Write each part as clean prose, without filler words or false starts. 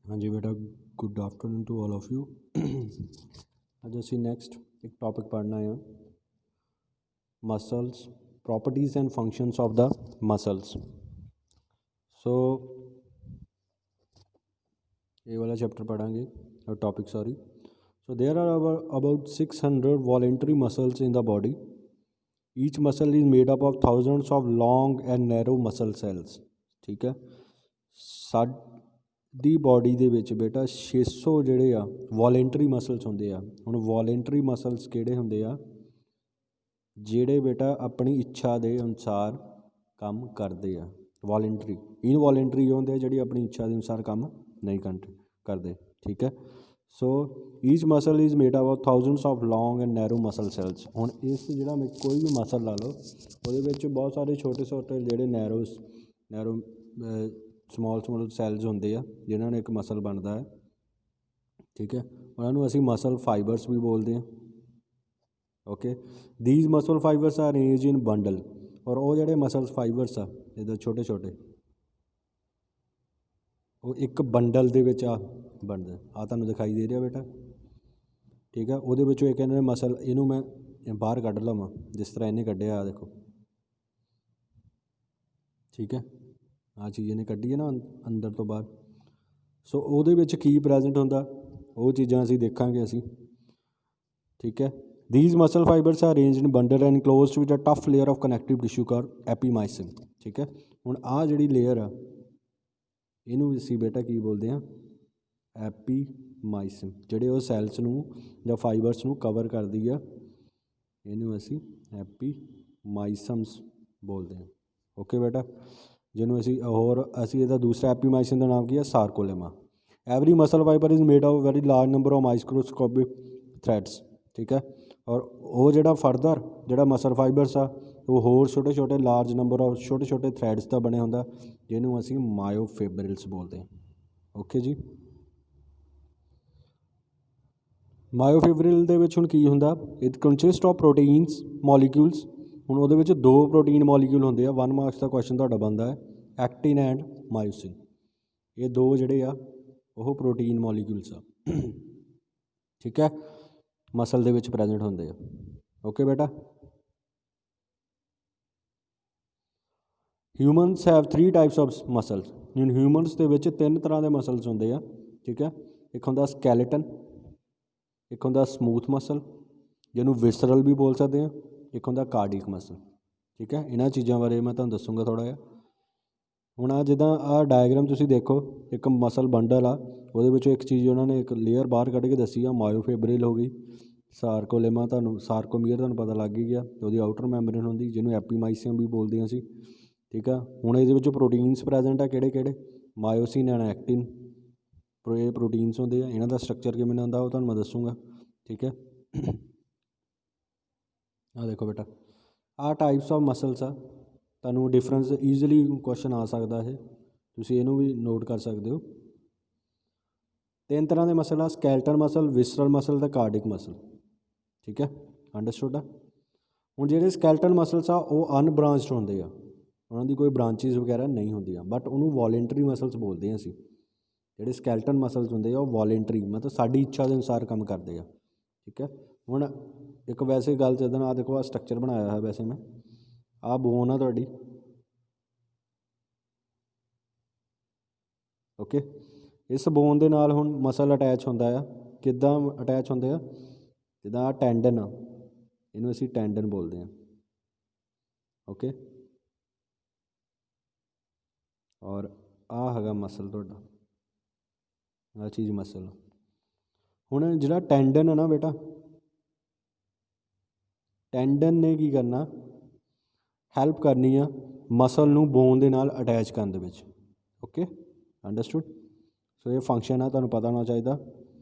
हाँ जी बेटा, good afternoon to all of you. ਅੱਜ ਅਸੀਂ ਨੈਕਸਟ ਇੱਕ ਟੌਪਿਕ ਪੜ੍ਹਨਾ ਆ muscles, properties and functions of ਦਾ ਮਸਲਸ। ਸੋ ਇਹ ਵਾਲਾ ਚੈਪਟਰ ਪੜ੍ਹਾਂਗੇ topic sorry. So there are about 600 voluntary muscles in the body. Each muscle is made up of thousands of long and narrow muscle cells. ਠੀਕ ਹੈ, ਸਾਡੀ body ਦੇ ਵਿੱਚ ਬੇਟਾ 600 ਜਿਹੜੇ ਆ ਵੋਲੰਟਰੀ ਮਸਲਸ ਹੁੰਦੇ ਆ। ਹੁਣ ਵੋਲੰਟਰੀ ਮਸਲਸ ਕਿਹੜੇ ਹੁੰਦੇ ਆ? ਜਿਹੜੇ ਬੇਟਾ ਆਪਣੀ ਇੱਛਾ ਦੇ ਅਨੁਸਾਰ ਕੰਮ ਕਰਦੇ ਆ। ਵੋਲੰਟਰੀ, ਇਨਵੋਲੰਟਰੀ ਹੁੰਦੇ ਆ ਜਿਹੜੀ ਆਪਣੀ ਇੱਛਾ ਦੇ ਅਨੁਸਾਰ ਕੰਮ ਨਹੀਂ ਕਰਦੇ। ਠੀਕ ਹੈ, so each muscle is made up of thousands of long and narrow muscle cells. ਹੁਣ ਇਸ ਜਿਹੜਾ ਕੋਈ ਵੀ ਮਸਲ ਲਾ ਲਓ, ਉਹਦੇ ਵਿੱਚ ਬਹੁਤ ਸਾਰੇ ਛੋਟੇ ਛੋਟੇ ਜਿਹੜੇ ਨੈਰੋ ਸਮੋਲ ਸੈਲਸ ਹੁੰਦੇ ਆ ਜਿਨ੍ਹਾਂ ਨਾਲ ਇੱਕ ਮਸਲ ਬਣਦਾ ਹੈ। ਠੀਕ ਹੈ, ਉਹਨਾਂ ਨੂੰ ਅਸੀਂ ਮਸਲ ਫਾਈਬਰਸ ਵੀ ਬੋਲਦੇ ਹਾਂ। Okay, these muscle fibres are arranged in bundle. ਔਰ ਉਹ ਜਿਹੜੇ ਮਸਲ ਫਾਈਬਰਸ ਆ ਇੱਦਾਂ ਛੋਟੇ ਛੋਟੇ, ਉਹ ਇੱਕ ਬੰਡਲ ਦੇ ਵਿੱਚ ਬਣਦਾ। ਤੁਹਾਨੂੰ ਦਿਖਾਈ ਦੇ ਰਿਹਾ ਬੇਟਾ? ਠੀਕ ਹੈ, ਉਹਦੇ ਵਿੱਚੋਂ ਇੱਕ ਇਹਨਾਂ ਨੇ ਮਸਲ, ਇਹਨੂੰ ਮੈਂ ਬਾਹਰ ਕੱਢ ਲਵਾਂ ਜਿਸ ਤਰ੍ਹਾਂ ਇਹਨੇ ਕੱਢਿਆ, ਦੇਖੋ। ਠੀਕ ਹੈ, ਆਹ ਚੀਜ਼ ਇਹਨੇ ਕੱਢੀ ਹੈ ਨਾ ਅੰਦਰ ਤੋਂ ਬਾਹਰ। ਸੋ ਉਹਦੇ ਵਿੱਚ ਕੀ ਪ੍ਰੈਜੈਂਟ ਹੁੰਦਾ, ਉਹ ਚੀਜ਼ਾਂ ਅਸੀਂ ਦੇਖਾਂਗੇ ਅਸੀਂ। ਠੀਕ ਹੈ, these muscle fibers are arranged in bundle and enclosed with a tough layer of connective tissue called epimysin। ਠੀਕ ਹੈ, ਹੁਣ ਆਹ ਜਿਹੜੀ ਲੇਅਰ ਆ ਇਹਨੂੰ ਅਸੀਂ ਬੇਟਾ ਕੀ ਬੋਲਦੇ ਹਾਂ? ਐਪੀਮਾਈਸਿਨ। ਜਿਹੜੇ ਉਹ ਸੈਲਸ ਨੂੰ ਜਾਂ ਫਾਈਬਰਸ ਨੂੰ ਕਵਰ ਕਰਦੀ ਆ, ਇਹਨੂੰ ਅਸੀਂ ਐਪੀਮਾਈਸਮਸ ਬੋਲਦੇ ਹਾਂ। ਓਕੇ ਬੇਟਾ, ਜਿਹਨੂੰ ਅਸੀਂ ਇਹਦਾ ਦੂਸਰਾ ਐਪੀਮਾਈਸਿਨ ਦਾ ਨਾਮ ਕੀ ਹੈ? Sarcolemma. Every muscle fibre is made of very large number of microscopic threads. ਠੀਕ ਹੈ, ਔਰ ਉਹ ਜਿਹੜਾ ਫਰਦਰ ਜਿਹੜਾ ਮਸਲ ਫਾਈਬਰਸ ਆ ਉਹ ਹੋਰ ਛੋਟੇ ਛੋਟੇ ਲਾਰਜ ਨੰਬਰ ਆਫ ਛੋਟੇ ਛੋਟੇ ਥਰੈਡਸ ਦਾ ਬਣਿਆ ਹੁੰਦਾ, ਜਿਹਨੂੰ ਅਸੀਂ ਮਾਇਓਫਿਬਰਿਲਸ ਬੋਲਦੇ ਹਾਂ। ਓਕੇ ਜੀ, ਮਾਇਓਫਿਬਰਿਲ ਦੇ ਵਿੱਚ ਹੁਣ ਕੀ ਹੁੰਦਾ? It consist of proteins molecules. ਹੁਣ ਉਹਦੇ ਵਿੱਚ ਦੋ ਪ੍ਰੋਟੀਨ ਮੋਲੀਕਿਊਲ ਹੁੰਦੇ ਆ। 1 ਮਾਰਕਸ ਦਾ ਕੁਐਸਚਨ ਤੁਹਾਡਾ ਬਣਦਾ ਹੈ, ਐਕਟਿਨ ਐਂਡ ਮਾਇਓਸਿਨ। ਇਹ ਦੋ ਜਿਹੜੇ ਆ ਉਹ ਪ੍ਰੋਟੀਨ ਮੋਲੀਕਿਊਲਸ ਆ। ਠੀਕ ਹੈ, ਮਸਲ ਦੇ ਵਿੱਚ ਪ੍ਰੈਜੈਂਟ ਹੁੰਦੇ ਆ। ਓਕੇ ਬੇਟਾ, humans have 3 types of muscles. ਹੁਣ ਹਿਊਮਨਸ ਦੇ ਵਿੱਚ 3 ਤਰ੍ਹਾਂ ਦੇ ਮਸਲਸ ਹੁੰਦੇ ਆ। ਠੀਕ ਹੈ, ਇੱਕ ਹੁੰਦਾ ਸਕੈਲੇਟਨ, ਇੱਕ ਹੁੰਦਾ ਸਮੂਥ ਮਸਲ ਜਿਹਨੂੰ ਵਿਸਰਲ ਵੀ ਬੋਲ ਸਕਦੇ ਹਾਂ, ਇੱਕ ਹੁੰਦਾ ਕਾਰਡਿਕ ਮਸਲ। ਠੀਕ ਹੈ, ਇਹਨਾਂ ਚੀਜ਼ਾਂ ਬਾਰੇ ਮੈਂ ਤੁਹਾਨੂੰ ਦੱਸੂੰਗਾ ਥੋੜ੍ਹਾ ਜਿਹਾ। ਹੁਣ ਜਿੱਦਾਂ ਆਹ ਡਾਇਗਰਾਮ ਤੁਸੀਂ ਦੇਖੋ, ਇੱਕ ਮਸਲ ਬੰਡਲ ਆ, ਉਹਦੇ ਵਿੱਚੋਂ ਇੱਕ ਚੀਜ਼ ਉਹਨਾਂ ਨੇ ਇੱਕ ਲੇਅਰ ਬਾਹਰ ਕੱਢ ਕੇ ਦੱਸੀ ਆ, ਮਾਇਓਫਿਬਰਿਲ ਹੋ ਗਈ। ਸਾਰਕੋਲੇਮਾ, ਸਾਰਕੋਮੀਅਰ ਤੁਹਾਨੂੰ ਪਤਾ ਲੱਗ ਹੀ ਗਿਆ, ਉਹਦੀ ਆਊਟਰ ਮੈਂਬਰੇਨ ਹੁੰਦੀ ਜਿਹਨੂੰ ਐਪੀਮਾਈਸਿਨ ਵੀ ਬੋਲਦੇ ਹਾਂ ਅਸੀਂ। ਠੀਕ ਆ, ਹੁਣ ਇਹਦੇ ਵਿੱਚ ਪ੍ਰੋਟੀਨਸ ਪ੍ਰੈਜੈਂਟ ਆ ਕਿਹੜੇ ਕਿਹੜੇ? ਮਾਇਓਸਿਨ ਐਂਡ ਐਕਟਿਨ। ਇਹ ਪ੍ਰੋਟੀਨਸ ਹੁੰਦੇ ਆ, ਇਹਨਾਂ ਦਾ ਸਟਰਕਚਰ ਕਿਵੇਂ ਹੁੰਦਾ ਉਹ ਤੁਹਾਨੂੰ ਮੈਂ ਦੱਸੂੰਗਾ। ਠੀਕ ਹੈ, ਆਹ ਦੇਖੋ ਬੇਟਾ, ਆਹ ਟਾਈਪਸ ਆਫ ਮਸਲਸ ਆ। ਤੁਹਾਨੂੰ ਡਿਫਰੈਂਸ ਈਜ਼ੀਲੀ ਕੁਐਸਚਨ ਆ ਸਕਦਾ ਇਹ, ਤੁਸੀਂ ਇਹਨੂੰ ਵੀ ਨੋਟ ਕਰ ਸਕਦੇ ਹੋ। 3 ਤਰ੍ਹਾਂ ਦੇ ਮਸਲ ਆ, ਸਕੈਲਟਨ ਮਸਲ, ਵਿਸਰਲ ਮਸਲ ਅਤੇ ਕਾਰਡਿਕ ਮਸਲ। ਠੀਕ ਹੈ, ਅੰਡਰਸਟੂਡ ਆ। ਹੁਣ ਜਿਹੜੇ ਸਕੈਲਟਨ ਮਸਲਸ ਆ ਉਹ ਅਨਬ੍ਰਾਂਚਡ ਹੁੰਦੇ ਆ, ਉਹਨਾਂ ਦੀ ਕੋਈ ਬ੍ਰਾਂਚਿਸ ਵਗੈਰਾ ਨਹੀਂ ਹੁੰਦੀਆਂ, ਬਟ ਉਹਨੂੰ ਵੋਲੰਟਰੀ ਮਸਲਸ ਬੋਲਦੇ ਹਾਂ ਅਸੀਂ। ਜਿਹੜੇ ਸਕੈਲਟਨ ਮਸਲਸ ਹੁੰਦੇ ਆ ਉਹ ਵੋਲੰਟਰੀ, ਮਤਲਬ ਸਾਡੀ ਇੱਛਾ ਦੇ ਅਨੁਸਾਰ ਕੰਮ ਕਰਦੇ ਆ। ਠੀਕ ਹੈ, ਹੁਣ ਇੱਕ ਵੈਸੇ ਗੱਲ ਜਿੱਦਾਂ ਆਹ ਦੇਖੋ, ਆਹ ਸਟਰਕਚਰ ਬਣਾਇਆ ਹੈ ਵੈਸੇ ਮੈਂ, ਆਹ ਬੋਨ ਆ ਤੁਹਾਡੀ। ਓਕੇ, ਇਸ ਬੋਨ ਦੇ ਨਾਲ ਹੁਣ ਮਸਲ ਅਟੈਚ ਹੁੰਦਾ ਆ। ਕਿੱਦਾਂ ਅਟੈਚ ਹੁੰਦੇ ਆ? ਜਿੱਦਾਂ ਆਹ ਟੈਂਡਨ ਆ, ਇਹਨੂੰ ਅਸੀਂ ਟੈਂਡਨ ਬੋਲਦੇ ਹਾਂ। ਓਕੇ, ਔਰ ਆਹ ਹੈਗਾ ਮਸਲ ਤੁਹਾਡਾ, ਆਹ ਚੀਜ਼ ਮਸਲ। ਹੁਣ ਜਿਹੜਾ ਟੈਂਡਨ ਹੈ ਨਾ ਬੇਟਾ, ਟੈਂਡਨ ਨੇ ਕੀ ਕਰਨਾ? ਹੈਲਪ ਕਰਨੀ ਆ ਮਸਲ ਨੂੰ ਬੋਨ ਦੇ ਨਾਲ ਅਟੈਚ ਕਰਨ ਦੇ ਵਿੱਚ। Okay, understood. ਸੋ ਇਹ ਫੰਕਸ਼ਨ ਆ, ਤੁਹਾਨੂੰ ਪਤਾ ਹੋਣਾ ਚਾਹੀਦਾ।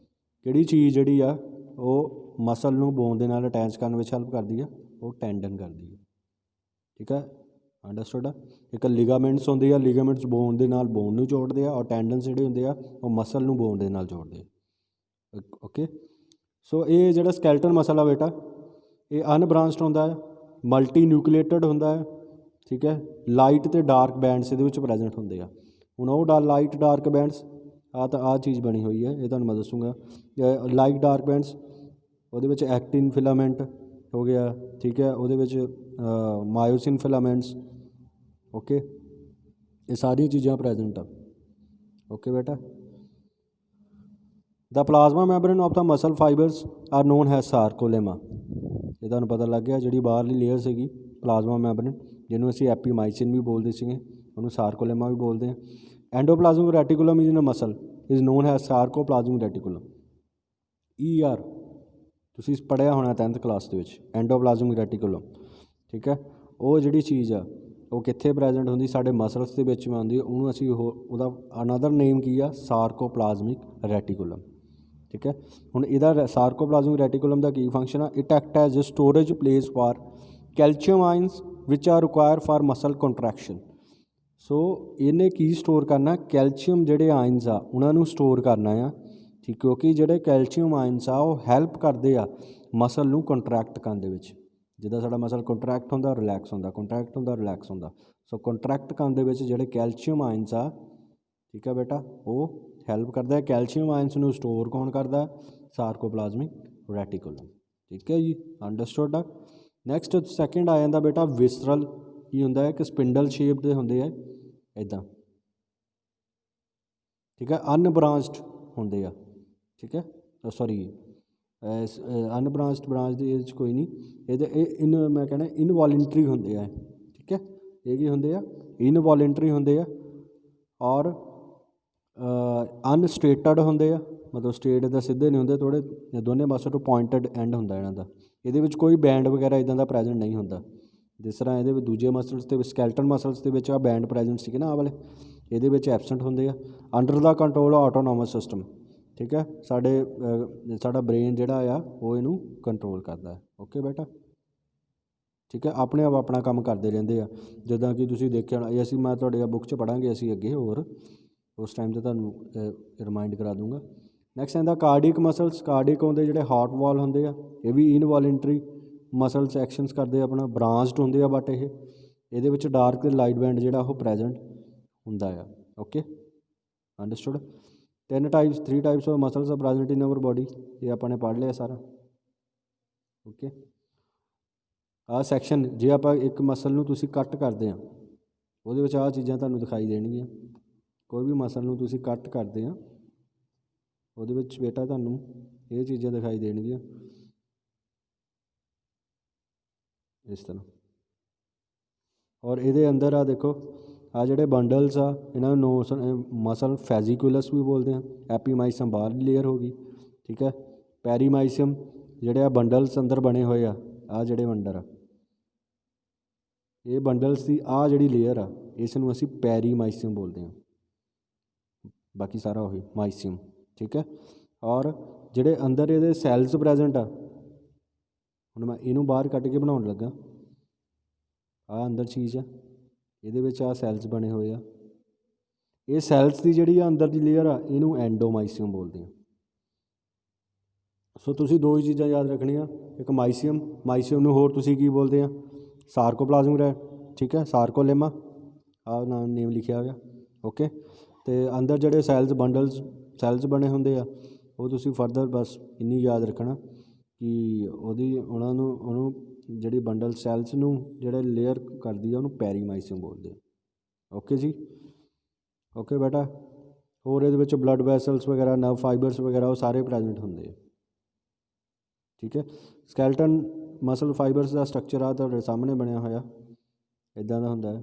ਕਿਹੜੀ ਚੀਜ਼ ਜਿਹੜੀ ਆ ਉਹ ਮਸਲ ਨੂੰ ਬੋਨ ਦੇ ਨਾਲ ਅਟੈਚ ਕਰਨ ਵਿੱਚ ਹੈਲਪ ਕਰਦੀ ਆ? ਉਹ ਟੈਂਡਨ ਕਰਦੀ ਹੈ। ਠੀਕ ਹੈ, ਅੰਡਰਸਟੂਡ ਆ। ਇੱਕ ਲਿਗਾਮੈਂਟਸ ਹੁੰਦੇ ਆ, ਲਿਗਾਮੈਂਟਸ ਬੋਨ ਦੇ ਨਾਲ ਬੋਨ ਨੂੰ ਜੋੜਦੇ ਆ, ਔਰ ਟੈਂਡਨਸ ਜਿਹੜੇ ਹੁੰਦੇ ਆ ਉਹ ਮਸਲ ਨੂੰ ਬੋਨ ਦੇ ਨਾਲ ਜੋੜਦੇ ਆ। ਓਕੇ, ਸੋ ਇਹ ਜਿਹੜਾ ਸਕੈਲਟਨ ਮਸਲ ਆ ਬੇਟਾ, ਇਹ ਅਨਬ੍ਰਾਂਚਡ ਹੁੰਦਾ ਹੈ, ਮਲਟੀ ਨਿਊਕਲੀਏਟਡ ਹੁੰਦਾ ਹੈ। ਠੀਕ ਹੈ, ਲਾਈਟ ਅਤੇ ਡਾਰਕ ਬੈਂਡਸ ਇਹਦੇ ਵਿੱਚ ਪ੍ਰੈਜੈਂਟ ਹੁੰਦੇ ਆ। ਹੁਣ ਉਹ ਲਾਈਟ ਡਾਰਕ ਬੈਂਡਸ ਆ ਚੀਜ਼ ਬਣੀ ਹੋਈ ਹੈ, ਇਹ ਤੁਹਾਨੂੰ ਮੈਂ ਦੱਸੂਗਾ। ਲਾਈਕ ਡਾਰਕ ਬੈਂਡਸ, ਉਹਦੇ ਵਿੱਚ ਐਕਟਿਨ ਫਿਲਾਮੈਂਟ ਹੋ ਗਿਆ, ਠੀਕ ਹੈ, ਉਹਦੇ ਵਿੱਚ ਮਾਇਓਸਿਨ ਫਿਲਾਮੈਂਟਸ, ਓਕੇ, ਇਹ ਸਾਰੀਆਂ ਚੀਜ਼ਾਂ ਪ੍ਰੈਜੈਂਟ ਆ। ਓਕੇ ਬੇਟਾ, the plasma membrane of the muscle fibres are known has sarcolemma. ਇਹ ਤੁਹਾਨੂੰ ਪਤਾ ਲੱਗ ਗਿਆ, ਜਿਹੜੀ ਬਾਹਰਲੀ ਲੇਅਰ ਸੀਗੀ ਪਲਾਜ਼ਮਾ ਮੈਂਬਰੇਨ, ਜਿਹਨੂੰ ਅਸੀਂ ਐਪੀਮਾਈਸਿਨ ਵੀ ਬੋਲਦੇ ਸੀਗੇ, ਉਹਨੂੰ ਸਾਰਕੋਲੇਮਾ ਵੀ ਬੋਲਦੇ ਹਾਂ। Endoplasmic reticulum is in a muscle is known has sarcoplasmic reticulum. ER ਤੁਸੀਂ ਪੜ੍ਹਿਆ ਹੋਣਾ 10th ਕਲਾਸ ਦੇ ਵਿੱਚ, ਐਂਡੋਪਲਾਜ਼ਮਿਕ ਰੈਟੀਕੂਲਮ, ਠੀਕ ਹੈ। ਉਹ ਜਿਹੜੀ ਚੀਜ਼ ਆ ਉਹ ਕਿੱਥੇ ਪ੍ਰੈਜੈਂਟ ਹੁੰਦੀ, ਸਾਡੇ ਮਸਲਸ ਦੇ ਵਿੱਚ ਆਉਂਦੀ, ਉਹਨੂੰ ਅਸੀਂ ਉਹਦਾ ਅਨਦਰ ਨੇਮ ਕੀ ਆ, ਸਾਰਕੋਪਲਾਜ਼ਮਿਕ ਰੈਟੀਕੂਲਮ, ਠੀਕ ਹੈ। ਹੁਣ ਇਹਦਾ ਸਾਰਕੋਪਲਾਜ਼ਮਿਕ ਰੈਟੀਕੂਲਮ ਦਾ ਕੀ ਫੰਕਸ਼ਨ ਆ, it act as a storage place for calcium ions which are require for muscle contraction. So ਇਹਨੇ ਕੀ ਸਟੋਰ ਕਰਨਾ, ਕੈਲਸ਼ੀਅਮ ਜਿਹੜੇ ਆਇਨਸ ਆ ਉਹਨਾਂ ਨੂੰ ਸਟੋਰ ਕਰਨਾ ਆ, ਠੀਕ, ਕਿਉਂਕਿ ਜਿਹੜੇ ਕੈਲਸ਼ੀਅਮ ਆਇਨਸ ਆ ਉਹ ਹੈਲਪ ਕਰਦੇ ਆ ਮਸਲ ਨੂੰ ਕੰਟਰੈਕਟ ਕਰਨ ਦੇ ਵਿੱਚ। ਜਿੱਦਾਂ ਸਾਡਾ ਮਸਲ ਕੰਟਰੈਕਟ ਹੁੰਦਾ ਰਿਲੈਕਸ ਹੁੰਦਾ, ਕੰਟਰੈਕਟ ਹੁੰਦਾ ਰਿਲੈਕਸ ਹੁੰਦਾ। ਸੋ ਕੰਟਰੈਕਟ ਕਰਨ ਦੇ ਵਿੱਚ ਜਿਹੜੇ ਕੈਲਸ਼ੀਅਮ ਆਇਨਸ ਆ, ਠੀਕ ਹੈ ਬੇਟਾ, ਉਹ ਹੈਲਪ ਕਰਦਾ। ਕੈਲਸ਼ੀਅਮ ਆਇਨਸ ਨੂੰ ਸਟੋਰ ਕੌਣ ਕਰਦਾ, ਸਾਰਕੋਪਲਾਜ਼ਮਿਕ ਰੈਟੀਕੂਲਮ, ਠੀਕ ਹੈ ਜੀ, ਅੰਡਰਸਟੂਡ ਆ। ਨੈਕਸਟ ਸੈਕਿੰਡ ਆ ਜਾਂਦਾ ਬੇਟਾ ਵਿਸਰਲ। ਕੀ ਹੁੰਦਾ ਹੈ ਕਿ ਸਪਿੰਡਲ ਸ਼ੇਪ ਦੇ ਹੁੰਦੇ ਆ ਇੱਦਾਂ, ਠੀਕ ਹੈ, ਅਨਬ੍ਰਾਂਚਡ ਹੁੰਦੇ ਆ, ਠੀਕ ਹੈ, ਸੌਰੀ ਅਨਬ੍ਰਾਂਚਡ ਬ੍ਰਾਂਚ ਦੀ ਇਹਦੇ 'ਚ ਕੋਈ ਨਹੀਂ, ਇਹ ਮੈਂ ਕਹਿਣਾ ਇਨਵੋਲੰਟਰੀ ਹੁੰਦੇ ਆ, ਠੀਕ ਹੈ। ਇਹ ਕੀ ਹੁੰਦੇ ਆ, ਇਨਵੋਲੰਟਰੀ ਹੁੰਦੇ ਆ, ਔਰ ਅਨਸਟੇਟਡ ਹੁੰਦੇ ਆ, ਮਤਲਬ ਸਟੇਟ ਦਾ ਸਿੱਧੇ ਨਹੀਂ ਹੁੰਦੇ, ਥੋੜ੍ਹੇ ਦੋਨੇ ਪਾਸੇ ਤੋਂ ਪੁਆਇੰਟਡ ਐਂਡ ਹੁੰਦਾ ਇਹਨਾਂ ਦਾ। ਇਹਦੇ ਵਿੱਚ ਕੋਈ ਬੈਂਡ ਵਗੈਰਾ ਇੱਦਾਂ ਦਾ ਪ੍ਰੈਜੈਂਟ ਨਹੀਂ ਹੁੰਦਾ, ਜਿਸ ਤਰ੍ਹਾਂ ਇਹਦੇ ਵਿੱਚ ਦੂਜੇ ਮਸਲਸ ਦੇ ਵਿੱਚ, ਸਕੈਲਟਨ ਮਸਲਸ ਦੇ ਵਿੱਚ ਆ ਬੈਂਡ ਪ੍ਰੈਜੈਂਟ ਸੀਗੇ ਨਾ ਆਹ ਵਾਲੇ, ਇਹਦੇ ਵਿੱਚ ਐਬਸੈਂਟ ਹੁੰਦੇ ਆ। ਅੰਡਰ ਦਾ ਕੰਟਰੋਲ ਆਟੋਨੋਮਸ ਸਿਸਟਮ, ਠੀਕ ਹੈ, ਸਾਡਾ ਬ੍ਰੇਨ ਜਿਹੜਾ ਆ ਉਹ ਇਹਨੂੰ ਕੰਟਰੋਲ ਕਰਦਾ ਹੈ। ਓਕੇ ਬੇਟਾ, ਠੀਕ ਹੈ, ਆਪਣੇ ਆਪ ਆਪਣਾ ਕੰਮ ਕਰਦੇ ਰਹਿੰਦੇ ਆ। ਜਿੱਦਾਂ ਕਿ ਤੁਸੀਂ ਦੇਖਿਆ ਹੋਣਾ, ਅਸੀਂ ਮੈਂ ਤੁਹਾਡੇ ਬੁੱਕ 'ਚ ਪੜ੍ਹਾਂਗੇ ਅਸੀਂ ਅੱਗੇ ਹੋਰ, ਉਸ ਟਾਈਮ 'ਤੇ ਤੁਹਾਨੂੰ ਰਿਮਾਇੰਡ ਕਰਾ ਦੂੰਗਾ। ਨੈਕਸਟ ਆਉਂਦਾ ਕਾਰਡਿਕ ਮਸਲਸ। ਕਾਰਡਿਕ ਹੁੰਦੇ ਜਿਹੜੇ ਹਾਰਟ ਵਾਲ ਹੁੰਦੇ ਆ, ਇਹ ਵੀ ਇਨਵੋਲੰਟਰੀ ਮਸਲਸ ਐਕਸ਼ਨਸ ਕਰਦੇ ਆ ਆਪਣਾ, ਬ੍ਰਾਂਚਡ ਹੁੰਦੇ ਆ, ਬਟ ਇਹਦੇ ਵਿੱਚ ਡਾਰਕ ਅਤੇ ਲਾਈਟ ਬੈਂਡ ਜਿਹੜਾ ਉਹ ਪ੍ਰੈਜੈਂਟ ਹੁੰਦਾ ਆ। Okay, understood. 3 types of muscles ਆ ਪ੍ਰੈਜੈਂਟ ਇਨ ਆਵਰ ਬੋਡੀ, ਇਹ ਆਪਾਂ ਨੇ ਪੜ੍ਹ ਲਿਆ ਸਾਰਾ। ਓਕੇ, ਆਹ ਸੈਕਸ਼ਨ, ਜੇ ਆਪਾਂ ਇੱਕ ਮਸਲ ਨੂੰ ਤੁਸੀਂ ਕੱਟ ਕਰਦੇ ਆ, ਉਹਦੇ ਵਿੱਚ ਆਹ ਚੀਜ਼ਾਂ ਤੁਹਾਨੂੰ ਦਿਖਾਈ ਦੇਣਗੀਆਂ। ਕੋਈ ਵੀ ਮਸਲ ਨੂੰ ਤੁਸੀਂ ਕੱਟ ਕਰਦੇ ਆ, ਉਹਦੇ ਵਿੱਚ ਬੇਟਾ ਤੁਹਾਨੂੰ ਇਹ ਚੀਜ਼ਾਂ ਦਿਖਾਈ ਦੇਣਗੀਆਂ ਇਸ ਤਰ੍ਹਾਂ। ਔਰ ਇਹਦੇ ਅੰਦਰ ਆ ਦੇਖੋ, ਆ ਜਿਹੜੇ ਬੰਡਲਸ ਆ ਇਹਨਾਂ ਨੂੰ ਮਸਲ ਫੈਜੀਕੂਲਸ ਵੀ ਬੋਲਦੇ ਆ। ਐਪੀਮਾਈਸੀਅਮ ਬਾਹਰਲੀ ਲੇਅਰ ਹੋ ਗਈ, ਠੀਕ ਹੈ। ਪੈਰੀਮਾਈਸੀਅਮ ਜਿਹੜੇ ਆ ਬੰਡਲਸ ਅੰਦਰ ਬਣੇ ਹੋਏ ਆ, ਆਹ ਜਿਹੜੇ ਬੰਡਲ ਆ, ਇਹ ਬੰਡਲਸ ਦੀ ਆਹ ਜਿਹੜੀ ਲੇਅਰ ਆ, ਇਸ ਨੂੰ ਅਸੀਂ ਪੈਰੀਮਾਈਸੀਅਮ ਬੋਲਦੇ ਹਾਂ, ਬਾਕੀ ਸਾਰਾ ਉਹੀ ਮਾਈਸੀਅਮ, ਠੀਕ ਹੈ। ਔਰ ਜਿਹੜੇ ਅੰਦਰ ਇਹਦੇ ਸੈਲਸ ਪ੍ਰੈਜੈਂਟ ਆ, ਹੁਣ ਮੈਂ ਇਹਨੂੰ ਬਾਹਰ ਕੱਢ ਕੇ ਬਣਾਉਣ ਲੱਗਾ, ਆਹ ਅੰਦਰ ਚੀਜ਼ ਆ, ਇਹਦੇ ਵਿੱਚ ਆਹ ਸੈਲਸ ਬਣੇ ਹੋਏ ਆ। ਇਹ ਸੈਲਸ ਦੀ ਜਿਹੜੀ ਆ ਅੰਦਰ ਦੀ ਲੇਅਰ ਆ, ਇਹਨੂੰ ਐਂਡੋਮਾਈਸੀਅਮ ਬੋਲਦੇ ਆ। ਸੋ ਤੁਸੀਂ ਦੋ ਹੀ ਚੀਜ਼ਾਂ ਯਾਦ ਰੱਖਣੀਆਂ, ਇੱਕ ਮਾਈਸੀਅਮ ਨੂੰ ਹੋਰ ਤੁਸੀਂ ਕੀ ਬੋਲਦੇ ਆ, ਸਾਰਕੋਪਲਾਜ਼ਮਿਕ, ਠੀਕ ਹੈ, ਸਾਰਕੋਲੇਮਾ, ਆਹ ਨਾਮ ਨੇਮ ਲਿਖਿਆ ਹੋਇਆ। ਓਕੇ, ਅਤੇ ਅੰਦਰ ਜਿਹੜੇ ਸੈਲਸ ਬਣੇ ਹੁੰਦੇ ਆ, ਉਹ ਤੁਸੀਂ ਫਰਦਰ ਬਸ ਇੰਨੀ ਯਾਦ ਰੱਖਣਾ ਕਿ ਉਹਨੂੰ ਜਿਹੜੀ ਬੰਡਲ ਸੈਲਸ ਨੂੰ ਜਿਹੜੇ ਲੇਅਰ ਕਰਦੀ ਆ, ਉਹਨੂੰ ਪੈਰੀਮਾਈਸੀਅਮ ਬੋਲਦੇ ਆ। ਓਕੇ ਜੀ, ਓਕੇ ਬੇਟਾ। ਹੋਰ ਇਹਦੇ ਵਿੱਚ ਬਲੱਡ ਵੈਸਲਸ ਵਗੈਰਾ, ਨਰਵ ਫਾਈਬਰਸ ਵਗੈਰਾ, ਉਹ ਸਾਰੇ ਪ੍ਰੈਜੈਂਟ ਹੁੰਦੇ ਆ, ਠੀਕ ਹੈ। ਸਕੈਲਟਨ ਮਸਲ ਫਾਈਬਰਸ ਦਾ ਸਟਰਕਚਰ ਆ ਤੁਹਾਡੇ ਸਾਹਮਣੇ ਬਣਿਆ ਹੋਇਆ, ਇੱਦਾਂ ਦਾ ਹੁੰਦਾ ਹੈ,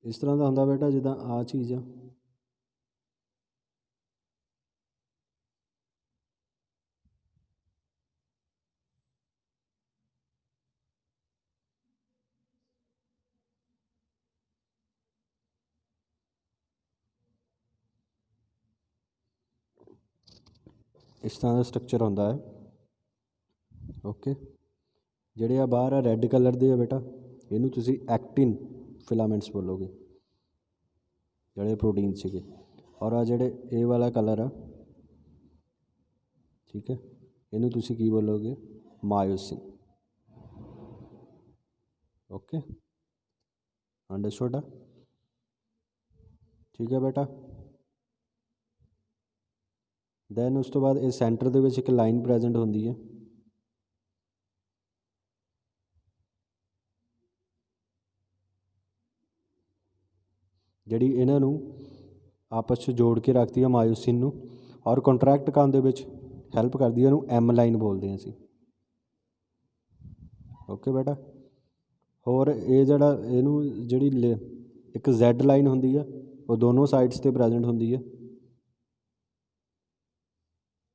ਇਸ ਤਰ੍ਹਾਂ ਦਾ ਹੁੰਦਾ ਬੇਟਾ, ਜਿੱਦਾਂ ਆਹ ਚੀਜ਼ ਆ। ਇਸ ਤਰ੍ਹਾਂ ਦਾ ਸਟਰਕਚਰ ਹੁੰਦਾ ਹੈ। ਓਕੇ, ਜਿਹੜੇ ਆ ਬਾਹਰ ਆ ਰੈੱਡ ਕਲਰ ਦੇ ਆ ਬੇਟਾ, ਇਹਨੂੰ ਤੁਸੀਂ ਐਕਟਿਨ ਫਿਲਾਮੈਂਟਸ ਬੋਲੋਗੇ, ਜਿਹੜੇ ਪ੍ਰੋਟੀਨ ਸੀਗੇ। ਔਰ ਆ ਜਿਹੜੇ ਇਹ ਵਾਲਾ ਕਲਰ ਆ, ਠੀਕ ਹੈ, ਇਹਨੂੰ ਤੁਸੀਂ ਕੀ ਬੋਲੋਗੇ, ਮਾਇਓਸਿਨ। ਓਕੇ, ਅੰਡਰਸਟੂਡ ਆ। ठीक है बेटा। दैन उस तो बाद इस सेंटर ਦੇ ਵਿੱਚ ਇੱਕ ਲਾਈਨ ਪ੍ਰੈਜ਼ੈਂਟ ਹੁੰਦੀ ਹੈ, ਜਿਹੜੀ ਇਹਨਾਂ ਨੂੰ ਆਪਸ 'ਚ ਜੋੜ ਕੇ ਰੱਖਦੀ ਹੈ ਮਾਇਓਸਿਨ ਨੂੰ, ਔਰ ਕੰਟਰੈਕਟ ਕਰਨ ਦੇ ਵਿੱਚ ਹੈਲਪ ਕਰਦੀ ਹੈ। ਇਹਨੂੰ ਐਮ ਲਾਈਨ ਬੋਲਦੇ ਹਾਂ ਅਸੀਂ। ਓਕੇ ਬੇਟਾ। ਹੋਰ ਇਹ ਜਿਹੜਾ ਇਹਨੂੰ ਜਿਹੜੀ ਇੱਕ ਜ਼ੈਡ ਲਾਈਨ ਹੁੰਦੀ ਆ, ਉਹ ਦੋਨੋਂ ਸਾਈਡਸ 'ਤੇ ਪ੍ਰੈਜ਼ੈਂਟ ਹੁੰਦੀ ਹੈ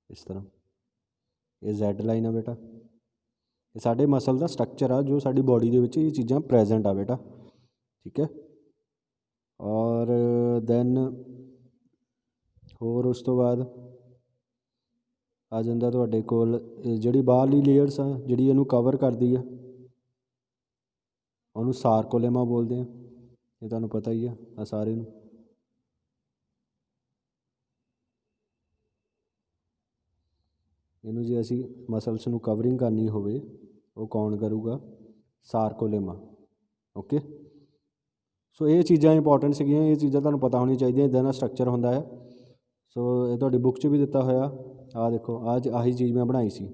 ਇਸ ਤਰ੍ਹਾਂ। ਇਹ ਜ਼ੈਡ ਲਾਈਨ ਆ ਬੇਟਾ। ਇਹ ਸਾਡੇ ਮਸਲ ਦਾ ਸਟਰਕਚਰ ਆ ਜੋ ਸਾਡੀ ਬੋਡੀ ਦੇ ਵਿੱਚ ਇਹ ਚੀਜ਼ਾਂ ਪ੍ਰੈਜ਼ੈਂਟ ਆ ਬੇਟਾ, ਠੀਕ ਹੈ। ਔਰ ਦੈਨ ਹੋਰ ਉਸ ਤੋਂ ਬਾਅਦ ਆ ਜਾਂਦਾ ਤੁਹਾਡੇ ਕੋਲ ਜਿਹੜੀ ਬਾਹਰਲੀ ਲੇਅਰਸ ਆ, ਜਿਹੜੀ ਇਹਨੂੰ ਕਵਰ ਕਰਦੀ ਆ, ਉਹਨੂੰ ਸਾਰਕੋਲੇਮਾ ਬੋਲਦੇ ਆ। ਇਹ ਤੁਹਾਨੂੰ ਪਤਾ ਹੀ ਆ ਸਾਰੇ ਨੂੰ। ਇਹਨੂੰ ਜੇ ਅਸੀਂ ਮਸਲਸ ਨੂੰ ਕਵਰਿੰਗ ਕਰਨੀ ਹੋਵੇ ਉਹ ਕੌਣ ਕਰੂਗਾ? ਸਾਰਕੋਲੇਮਾ। ਓਕੇ। ਸੋ ਇਹ ਚੀਜ਼ਾਂ ਇੰਪੋਰਟੈਂਟ ਸੀਗੀਆਂ, ਇਹ ਚੀਜ਼ਾਂ ਤੁਹਾਨੂੰ ਪਤਾ ਹੋਣੀਆਂ ਚਾਹੀਦੀਆਂ। ਇੱਦਾਂ ਦਾ ਸਟਰਕਚਰ ਹੁੰਦਾ ਹੈ। ਸੋ ਇਹ ਤੁਹਾਡੀ ਬੁੱਕ 'ਚ ਵੀ ਦਿੱਤਾ ਹੋਇਆ। ਆਹ ਦੇਖੋ, ਆਹੀ ਚੀਜ਼ ਮੈਂ ਬਣਾਈ ਸੀ।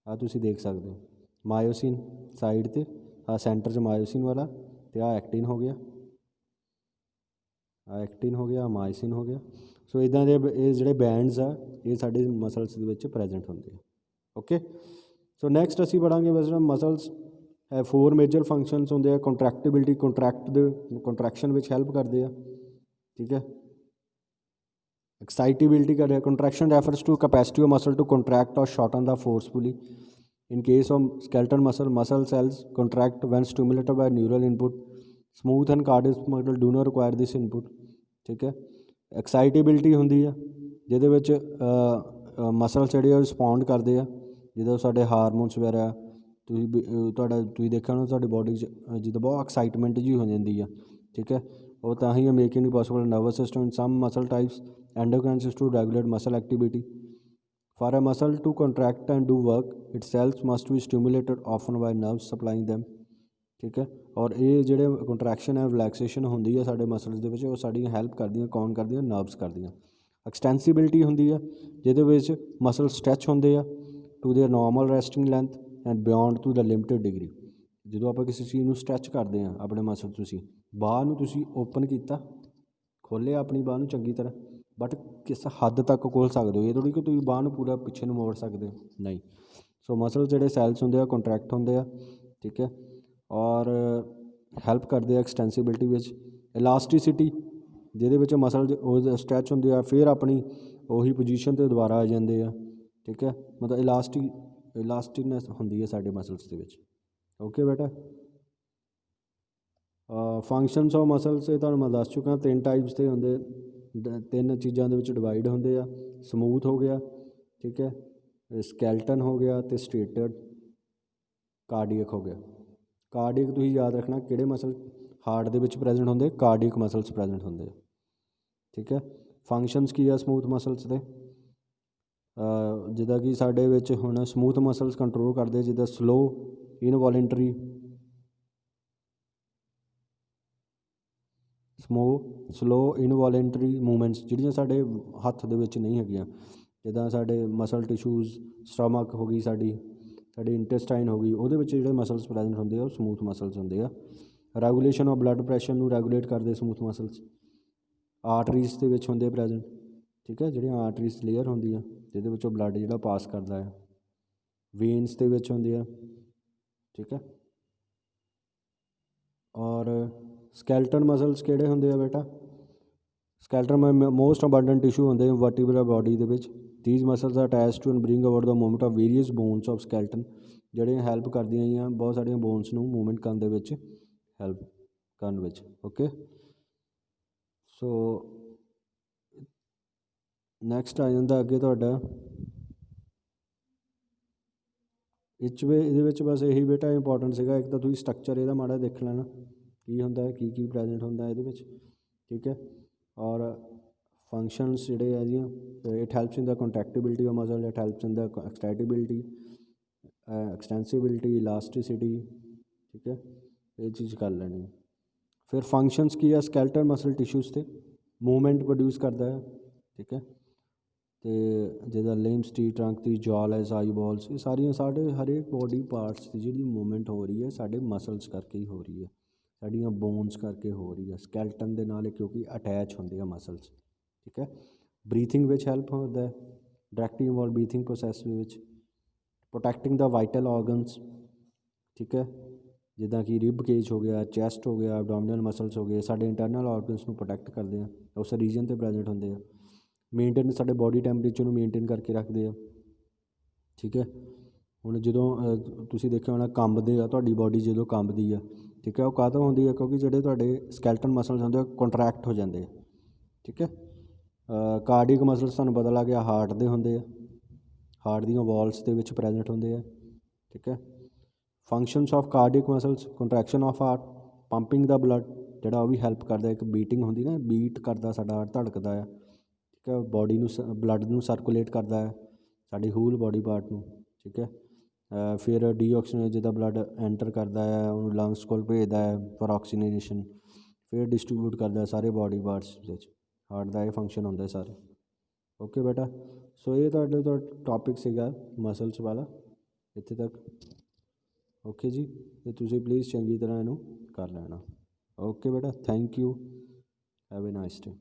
ਆਹ ਤੁਸੀਂ ਦੇਖ ਸਕਦੇ ਹੋ, ਮਾਇਓਸਿਨ ਸਾਈਡ 'ਤੇ, ਆਹ ਸੈਂਟਰ 'ਚ ਮਾਇਓਸਿਨ ਵਾਲਾ, ਅਤੇ ਆਹ ਐਕਟਿਨ ਹੋ ਗਿਆ, ਆਹ ਐਕਟਿਨ ਹੋ ਗਿਆ, ਮਾਇਓਸਿਨ ਹੋ ਗਿਆ। ਸੋ ਇੱਦਾਂ ਦੇ ਇਹ ਜਿਹੜੇ ਬੈਂਡਸ ਆ ਇਹ ਸਾਡੇ ਮਸਲਸ ਦੇ ਵਿੱਚ ਪ੍ਰੈਜ਼ੈਂਟ ਹੁੰਦੇ ਆ। ਓਕੇ। ਸੋ ਨੈਕਸਟ ਅਸੀਂ ਪੜ੍ਹਾਂਗੇ ਮਸਲਸ 4 ਮੇਜਰ ਫੰਕਸ਼ਨਸ ਹੁੰਦੇ ਆ। ਕੰਟਰੈਕਟੀਬਿਲਿਟੀ, ਕੰਟਰੈਕਸ਼ਨ ਵਿੱਚ ਹੈਲਪ ਕਰਦੇ ਆ, ਠੀਕ ਹੈ। ਐਕਸਾਈਟੇਬਿਲਿਟੀ ਕਰਦੇ ਆ। Contraction refers to capacity of muscle to contract ਔਰ ਸ਼ਾਰਟਨ ਦਾ forcefully. In case of skeletal muscle cells contract when stimulated by neural input. Smooth and cardiac muscle do not require this input, ਠੀਕ ਹੈ। ਐਕਸਾਈਟੇਬਿਲਿਟੀ ਹੁੰਦੀ ਆ ਜਿਹਦੇ ਵਿੱਚ muscle ਜਿਹੜੇ ਉਹ ਰਿਸਪੌਂਡ ਕਰਦੇ ਆ ਜਦੋਂ ਸਾਡੇ ਹਾਰਮੋਨਸ ਵਗੈਰਾ ਤੁਸੀਂ ਦੇਖਿਆ ਹੋਣਾ ਤੁਹਾਡੀ ਬੋਡੀ 'ਚ ਜਿੱਦਾਂ ਬਹੁਤ ਐਕਸਾਈਟਮੈਂਟ ਜਿਹੀ ਹੋ ਜਾਂਦੀ ਆ, ਠੀਕ ਹੈ। ਉਹ ਤਾਂ ਹੀ making possible nervous system in some muscle types endocrine system to regulate muscle activity. For a muscle to contract and do work, its cells must be stimulated often by nerves supplying them, ਠੀਕ ਹੈ। ਔਰ ਇਹ ਜਿਹੜੇ contraction ਹੈ, relaxation ਹੁੰਦੀ ਹੈ ਸਾਡੇ muscles ਦੇ ਵਿੱਚ, ਉਹ ਸਾਡੀ ਹੈਲਪ ਕਰਦੀਆਂ, ਕੌਣ ਕਰਦੀਆਂ? ਨਰਵਸ ਕਰਦੀਆਂ। ਐਕਸਟੈਂਸੀਬਿਲਿਟੀ ਹੁੰਦੀ ਆ ਜਿਹਦੇ ਵਿੱਚ ਮਸਲ ਸਟਰੈਚ ਹੁੰਦੇ ਆ to their normal resting length and beyond to the limited degree. ਜਦੋਂ ਆਪਾਂ ਕਿਸੇ ਚੀਜ਼ ਨੂੰ ਸਟਰੈਚ ਕਰਦੇ ਹਾਂ ਆਪਣੇ ਮਸਲ, ਤੁਸੀਂ ਬਾਂਹ ਨੂੰ ਤੁਸੀਂ ਓਪਨ ਕੀਤਾ, ਖੋਲ੍ਹਿਆ ਆਪਣੀ ਬਾਂਹ ਨੂੰ ਚੰਗੀ ਤਰ੍ਹਾਂ, ਬਟ ਕਿਸ ਹੱਦ ਤੱਕ ਖੋਲ੍ਹ ਸਕਦੇ ਹੋ। ਇਹ ਥੋੜ੍ਹੀ ਕਿ ਤੁਸੀਂ ਬਾਂਹ ਨੂੰ ਪੂਰਾ ਪਿੱਛੇ ਨੂੰ ਮੋੜ ਸਕਦੇ ਹੋ, ਨਹੀਂ। ਸੋ ਮਸਲ ਜਿਹੜੇ ਸੈਲਸ ਹੁੰਦੇ ਆ ਕੰਟਰੈਕਟ ਹੁੰਦੇ ਆ, ਠੀਕ ਹੈ, ਔਰ ਹੈਲਪ ਕਰਦੇ ਆ ਐਕਸਟੈਂਸੀਬਿਲਿਟੀ ਵਿੱਚ। ਇਲਾਸਟੀਸਿਟੀ ਜਿਹਦੇ ਵਿੱਚ ਮਸਲ ਉਹ ਸਟਰੈਚ ਹੁੰਦੇ ਆ, ਫਿਰ ਆਪਣੀ ਉਹੀ ਪੋਜੀਸ਼ਨ 'ਤੇ ਦੁਬਾਰਾ ਆ ਜਾਂਦੇ ਆ, ਠੀਕ ਹੈ। ਮਤਲਬ ਇਲਾਸਟਿਕਨੈਸ ਹੁੰਦੀ ਹੈ ਸਾਡੇ ਮਸਲਸ ਦੇ ਵਿੱਚ। ਓਕੇ ਬੇਟਾ। ਫੰਕਸ਼ਨਸ ਆਫ ਮਸਲਸ ਇਹ ਤੁਹਾਨੂੰ ਮੈਂ ਦੱਸ ਚੁੱਕਾ, 3 ਟਾਈਪਸ ਦੇ ਹੁੰਦੇ, 3 ਚੀਜ਼ਾਂ ਦੇ ਵਿੱਚ ਡਿਵਾਈਡ ਹੁੰਦੇ ਆ। ਸਮੂਥ ਹੋ ਗਿਆ, ਠੀਕ ਹੈ, ਸਕੈਲਟਨ ਹੋ ਗਿਆ, ਅਤੇ ਸਟੇਟਡ ਕਾਰਡੀਅਕ ਹੋ ਗਿਆ। ਕਾਰਡੀਅਕ ਤੁਸੀਂ ਯਾਦ ਰੱਖਣਾ ਕਿਹੜੇ ਮਸਲ ਹਾਰਟ ਦੇ ਵਿੱਚ ਪ੍ਰੈਜ਼ੈਂਟ ਹੁੰਦੇ? ਕਾਰਡੀਅਕ ਮਸਲਸ ਪ੍ਰੈਜ਼ੈਂਟ ਹੁੰਦੇ ਆ, ਠੀਕ ਹੈ। ਫੰਕਸ਼ਨਸ ਕੀ ਆ ਸਮੂਥ ਮਸਲਸ ਦੇ? ਜਿੱਦਾਂ ਕਿ ਸਾਡੇ ਵਿੱਚ ਹੁਣ ਸਮੂਥ ਮਸਲਸ ਕੰਟਰੋਲ ਕਰਦੇ, ਜਿੱਦਾਂ ਸਲੋ ਇਨਵੋਲੰਟਰੀ ਮੂਵਮੈਂਟਸ ਜਿਹੜੀਆਂ ਸਾਡੇ ਹੱਥ ਦੇ ਵਿੱਚ ਨਹੀਂ ਹੈਗੀਆਂ, ਜਿੱਦਾਂ ਸਾਡੇ ਮਸਲ ਟਿਸ਼ੂਜ਼, ਸਟਮਕ ਹੋ ਗਈ, ਸਾਡੀ ਇੰਟੈਸਟਾਈਨ ਹੋ ਗਈ, ਉਹਦੇ ਵਿੱਚ ਜਿਹੜੇ ਮਸਲਸ ਪ੍ਰੈਜ਼ੈਂਟ ਹੁੰਦੇ ਆ ਉਹ ਸਮੂਥ ਮਸਲਸ ਹੁੰਦੇ ਆ। ਰੈਗੂਲੇਸ਼ਨ ਆਫ ਬਲੱਡ ਪ੍ਰੈਸ਼ਰ ਨੂੰ ਰੈਗੂਲੇਟ ਕਰਦੇ ਸਮੂਥ ਮਸਲਸ। ਆਰਟਰੀਜ਼ ਦੇ ਵਿੱਚ ਹੁੰਦੇ ਪ੍ਰੈਜ਼ੈਂਟ, ਠੀਕ ਹੈ, ਜਿਹੜੀਆਂ ਆਰਟਰੀਜ਼ ਲੇਅਰ ਹੁੰਦੀ ਆ ਜਿਹਦੇ ਵਿੱਚੋਂ ਬਲੱਡ ਜਿਹੜਾ ਪਾਸ ਕਰਦਾ ਹੈ। ਵੇਨਸ ਦੇ ਵਿੱਚ ਹੁੰਦੇ ਆ, ਠੀਕ ਹੈ। ਔਰ ਸਕੈਲਟਨ ਮਸਲਸ ਕਿਹੜੇ ਹੁੰਦੇ ਆ ਬੇਟਾ? ਸਕੈਲਟਨ ਮੋਸਟ ਅਬੰਡੈਂਟ ਟਿਸ਼ੂ ਹੁੰਦੇ ਵਰਟੀਬਰਲ ਬਾਡੀ ਦੇ ਵਿੱਚ। These muscles are attach to and bring about the movement of various bones of skeleton, ਜਿਹੜੀਆਂ ਹੈਲਪ ਕਰਦੀਆਂ ਆ ਬਹੁਤ ਸਾਰੀਆਂ ਬੋਨਸ ਨੂੰ ਮੂਵਮੈਂਟ ਕਰਨ ਦੇ ਵਿੱਚ, ਹੈਲਪ ਕਰਨ ਵਿੱਚ। ਓਕੇ। ਸੋ ਨੈਕਸਟ ਆ ਜਾਂਦਾ ਅੱਗੇ ਤੁਹਾਡਾ ਇਹਦੇ ਵਿੱਚ ਬਸ ਇਹੀ ਬੇਟਾ ਇੰਪੋਰਟੈਂਟ ਸੀਗਾ। ਇੱਕ ਤਾਂ ਤੁਸੀਂ ਸਟਰਕਚਰ ਇਹਦਾ ਮਾੜਾ ਦੇਖ ਲੈਣਾ, ਕੀ ਹੁੰਦਾ, ਕੀ ਪ੍ਰੈਜ਼ੈਂਟ ਹੁੰਦਾ ਇਹਦੇ ਵਿੱਚ, ਠੀਕ ਹੈ। ਔਰ ਫੰਕਸ਼ਨਸ ਜਿਹੜੇ ਆ ਇਹਦੀਆਂ, it helps in the contractibility of muscle, it helps in the excitability, extensibility, elasticity, ਠੀਕ ਹੈ। ਇਹ ਚੀਜ਼ ਕਰ ਲੈਣੀ ਹੈ। ਫਿਰ ਫੰਕਸ਼ਨਸ ਕੀ ਆ, ਸਕੈਲਟਲ ਮਸਲ ਟਿਸ਼ੂਜ਼ 'ਤੇ ਮੂਵਮੈਂਟ ਪ੍ਰੋਡਿਊਸ ਕਰਦਾ ਹੈ, ਠੀਕ ਹੈ। ਅਤੇ ਜਿੱਦਾਂ ਲਿੰਬਸ ਦੀ, ਟਰੰਕ ਦੀ, ਜੌਲਸ, ਆਈਬॉल्स, ਇਹ ਸਾਰੀਆਂ ਸਾਡੇ ਹਰੇਕ ਬੋਡੀ ਪਾਰਟਸ ਦੀ ਜਿਹੜੀ ਮੂਵਮੈਂਟ ਹੋ ਰਹੀ ਹੈ ਸਾਡੇ ਮਸਲਸ ਕਰਕੇ ਹੀ ਹੋ ਰਹੀ ਹੈ, ਸਾਡੀਆਂ ਬੋਨਸ ਕਰਕੇ ਹੋ ਰਹੀ ਹੈ, ਸਕੈਲਟਨ ਦੇ ਨਾਲ, ਕਿਉਂਕਿ ਅਟੈਚ ਹੁੰਦੇ ਆ ਮਸਲਸ, ਠੀਕ ਹੈ। ਬਰੀਥਿੰਗ ਵਿੱਚ ਹੈਲਪ ਹੁੰਦਾ, ਡਾਇਰੈਕਟਲੀ ਇਨਵੋਲਵ ਬਰੀਥਿੰਗ ਪ੍ਰੋਸੈਸ ਦੇ ਵਿੱਚ, ਪ੍ਰੋਟੈਕਟਿੰਗ ਦਾ ਵਾਈਟਲ ਔਰਗਨਸ, ਠੀਕ ਹੈ। ਜਿੱਦਾਂ ਕਿ ਰਿਬ ਕੇਜ ਹੋ ਗਿਆ, ਚੈਸਟ ਹੋ ਗਿਆ, ਐਬਡੋਮੀਨਲ ਮਸਲਸ ਹੋ ਗਏ, ਸਾਡੇ ਇੰਟਰਨਲ ਔਰਗਨਸ ਨੂੰ ਪ੍ਰੋਟੈਕਟ ਕਰਦੇ ਆ, ਉਸ ਰੀਜਨ 'ਤੇ ਪ੍ਰੈਜੈਂਟ ਹੁੰਦੇ ਆ। ਮੇਨਟੇਨ ਸਾਡੇ ਬੋਡੀ ਟੈਂਪਰੇਚਰ ਨੂੰ ਮੇਨਟੇਨ ਕਰਕੇ ਰੱਖਦੇ ਆ, ਠੀਕ ਹੈ। ਹੁਣ ਜਦੋਂ ਤੁਸੀਂ ਦੇਖਿਆ ਹੋਣਾ ਕੰਬਦੇ ਆ, ਤੁਹਾਡੀ ਬੋਡੀ ਜਦੋਂ ਕੰਬਦੀ ਆ, ਠੀਕ ਹੈ, ਉਹ ਕਾਹਤੋਂ ਹੁੰਦੀ ਹੈ, ਕਿਉਂਕਿ ਜਿਹੜੇ ਤੁਹਾਡੇ ਸਕੈਲਟਨ ਮਸਲਸ ਹੁੰਦੇ ਉਹ ਕੰਟਰੈਕਟ ਹੋ ਜਾਂਦੇ ਆ, ਠੀਕ ਹੈ। ਕਾਰਡੀਅਕ ਮਸਲਸ ਤੁਹਾਨੂੰ ਪਤਾ ਲੱਗ ਗਿਆ ਹਾਰਟ ਦੇ ਹੁੰਦੇ ਆ, ਹਾਰਟ ਦੀਆਂ ਵਾਲਸ ਦੇ ਵਿੱਚ ਪ੍ਰੈਜੈਂਟ ਹੁੰਦੇ ਆ, ਠੀਕ ਹੈ। Functions of cardiac muscles, contraction of heart, pumping the blood, ਜਿਹੜਾ ਉਹ ਵੀ ਹੈਲਪ ਕਰਦਾ, ਇੱਕ ਬੀਟਿੰਗ ਹੁੰਦੀ ਨਾ, ਬੀਟ ਕਰਦਾ ਸਾਡਾ ਹਾਰਟ, ਧੜਕਦਾ ਆ, ਠੀਕ ਹੈ। ਬੋਡੀ ਨੂੰ ਬਲੱਡ ਨੂੰ ਸਰਕੂਲੇਟ ਕਰਦਾ ਹੈ, ਸਾਡੀ ਹੂਲ ਬੋਡੀ ਪਾਰਟ ਨੂੰ, ਠੀਕ ਹੈ। ਫਿਰ ਡੀਆਕਸੀਜਨ ਜਿੱਦਾਂ ਬਲੱਡ ਐਂਟਰ ਕਰਦਾ ਹੈ, ਉਹਨੂੰ ਲੰਗਸ ਕੋਲ ਭੇਜਦਾ ਹੈ ਫॉर ਆਕਸੀਜਨੇਸ਼ਨ, ਫਿਰ ਡਿਸਟਰੀਬਿਊਟ ਕਰਦਾ ਸਾਰੇ ਬੋਡੀ ਪਾਰਟਸ ਵਿੱਚ, ਹਾਰਟ ਦਾ ਇਹ ਫੰਕਸ਼ਨ ਹੁੰਦਾ ਸਾਰੇ। ਓਕੇ ਬੇਟਾ, ਸੋ ਇਹ ਤੁਹਾਡੇ ਤੋਂ ਟੌਪਿਕ ਸੀਗਾ ਮਸਲਸ ਵਾਲਾ, ਇੱਥੇ ਤੱਕ। ਓਕੇ ਜੀ, ਅਤੇ ਤੁਸੀਂ ਪਲੀਜ਼ ਚੰਗੀ ਤਰ੍ਹਾਂ ਇਹਨੂੰ ਕਰ ਲੈਣਾ। ਓਕੇ ਬੇਟਾ, thank you, have A nice day.